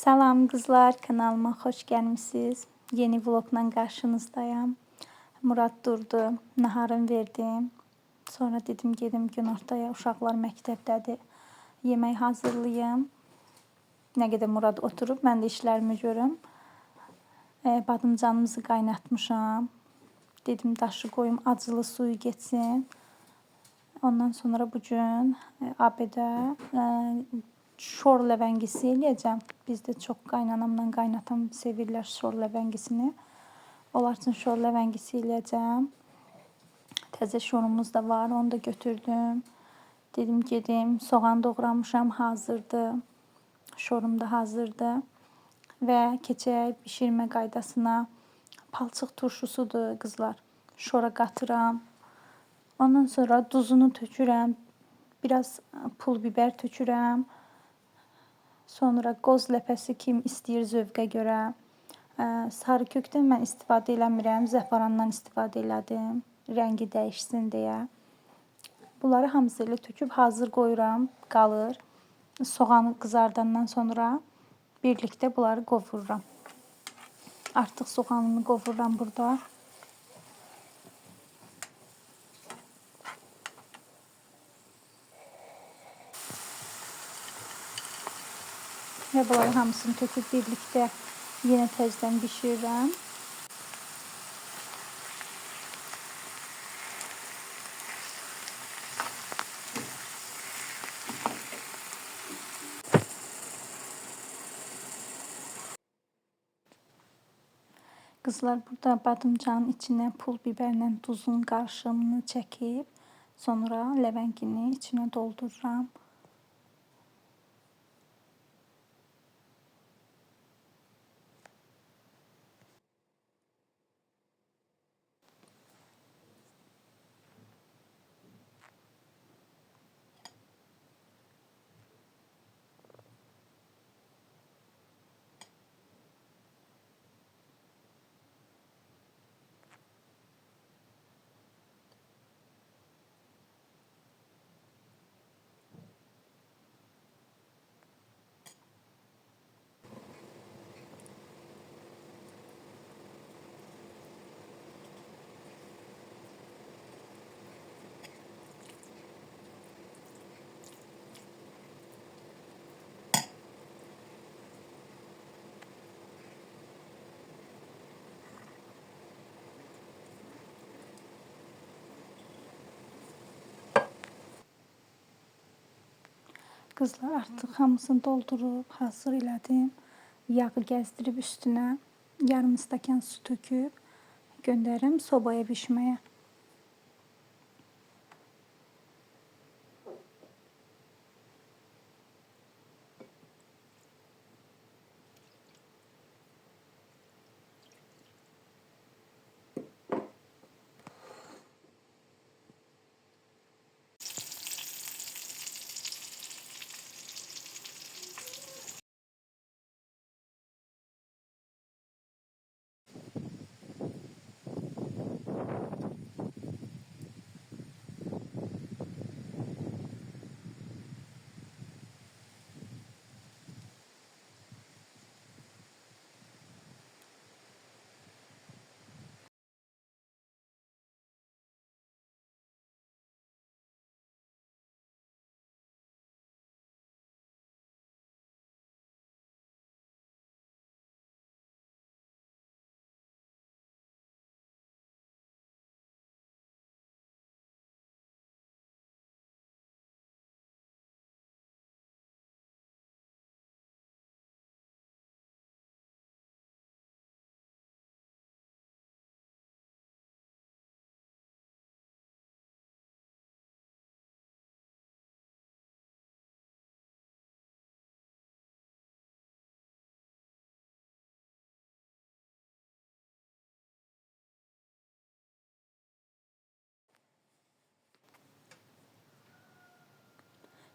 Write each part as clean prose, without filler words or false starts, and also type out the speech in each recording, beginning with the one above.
Salam qızlar, kanalıma xoş gəlmisiniz. Yeni vlogla qarşınızdayım. Murad durdu, naharım verdim. Sonra dedim gedim günortaya, uşaqlar məktəbdədir. Yemək hazırlayım. Nə qədər Murad oturub, mən də işlərimi görüm. Badımcanımızı qaynatmışam. Dedim daşı qoyum, acılı suyu geçsin. Ondan sonra bugün abedə şor ləvəngisi eləyəcəm. Bizdə çox qaynanamla qaynatam sevirlər şor ləvəngisini. Onlar üçün şor ləvəngisi eləyəcəm. Təzə şorumuz da var, onu da götürdüm. Dedim gedim, soğan doğramışam, hazırdır. Şorum da hazırdır. Və keçək bişirmə qaydasına. Palçıq turşusudur qızlar. Şora qatıram. Ondan sonra duzunu tökürəm. Biraz pul biber tökürəm. Sonra qoz ləpəsi kim istəyir zövqə görə. Sarı kökdən mən istifadə eləmirəm. Zəfərandan istifadə elədim. Rəngi dəyişsin deyə. Bunları hamısı ilə töküb hazır qoyuram. Qalır. Soğanı qızardandan sonra birlikdə bunları qovururam. Artıq soğanını qovururam burada. Və bunları hamısını töküb birlikdə yenə təzədən bişirirəm. Qızlar burada badımcanın içinə pul biberlə duzun qarışımını çəkib, sonra ləvəngini içinə doldururam. Qızlar artıq hamısını doldurub hazır elədim. Yağı gəzdirib üstünə yarım stəkan su töküb göndərim sobaya bişməyə.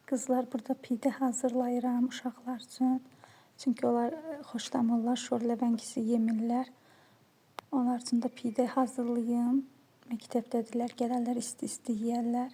Qızlar burada pide hazırlayıram uşaqlar üçün. Çünki onlar xoşlamırlar, şor ləvəngisi yemirlər. Onlar üçün də pide hazırlayım. Məktəbdədirlər, gələrlər isti-isti yeyərlər.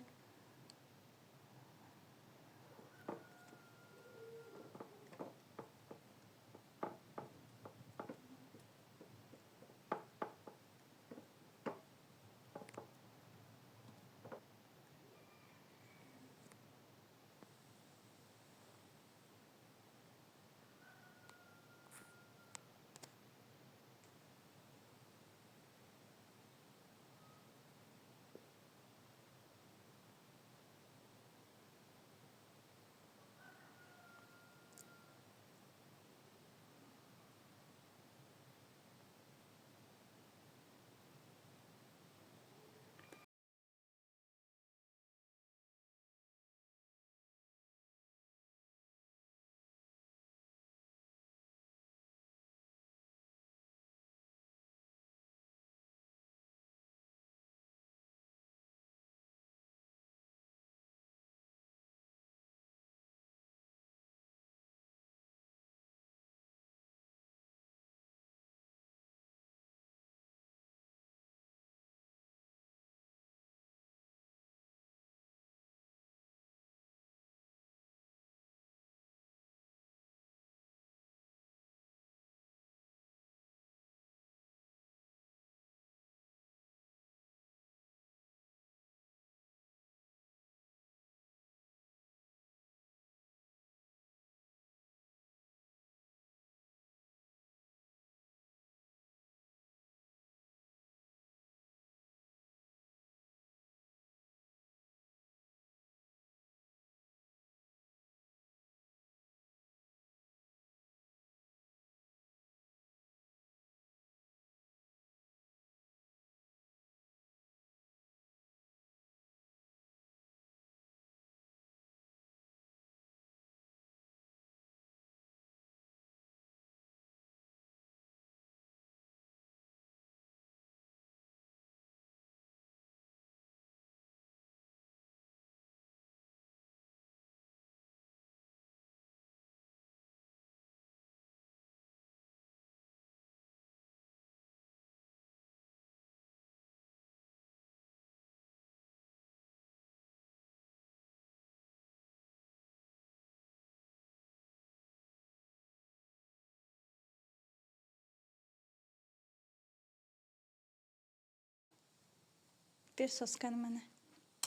Ver soskanı mənə.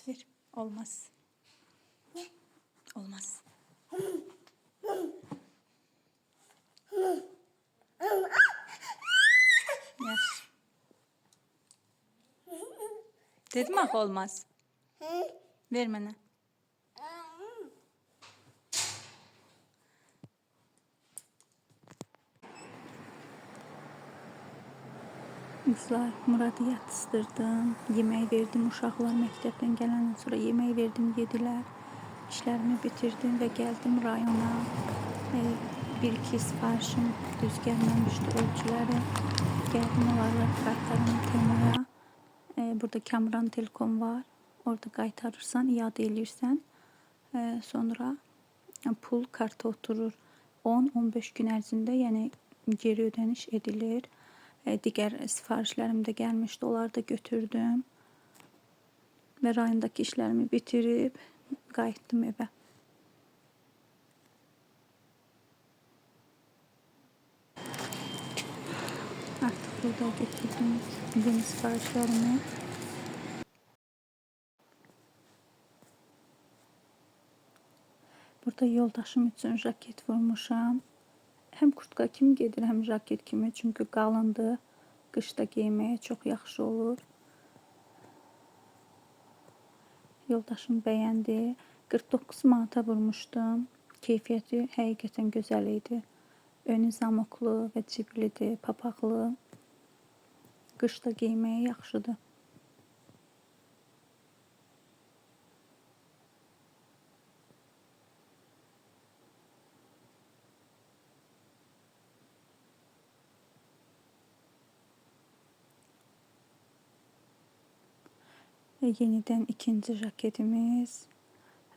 Ver. Olmaz. Olmaz. Yaxşı. Dedim axı olmaz. Ver mənə. Kızlar, Murat'ı yatıştırdım. Yemeği verdim. Uşaqlar məktəbdən gələndən sonra yemeği verdim, yedilər. İşlərimi bitirdim ve geldim rayona. Bir iki siparişim düz gəlməmişdi ölçüləri. Geldim onlarla qaytarım Temuya. Burada Kamran Telekom var. Orada qaytarırsan, iade eləyirsən. Sonra pul karta oturur. 10-15 gün ərzində, yəni geri ödəniş edilir. Digər sifarişlərim də gəlmişdi, onları da götürdüm. Və rayondakı işlərimi bitirib qayıtdım evə. Artıq burada götürdüm yeni sifarişlərimi. Burada yoldaşım üçün jaket vurmuşam. Həm kurtka kimi gedir, həm jaket kimi. Çünki qalındır. Qışda geyməyə çox yaxşı olur. Yoldaşım bəyəndi. 49 manata vurmuşdum. Keyfiyyəti həqiqətən gözəl idi. Önü zamoklu və ciblidir, papaqlı. Qışda geyməyə yaxşıdır. Ve yeniden ikinci jaketimiz.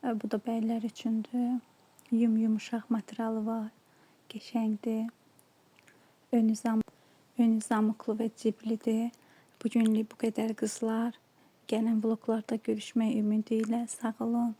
Bu da bəylər üçündür. Yumuşaq materialı var. Qəşəngdir. Önü zamıqlı və ciblidir. Bugünlük bu qədər qızlar. Gələn vloglarda görüşmək ümidi ilə. Sağ olun.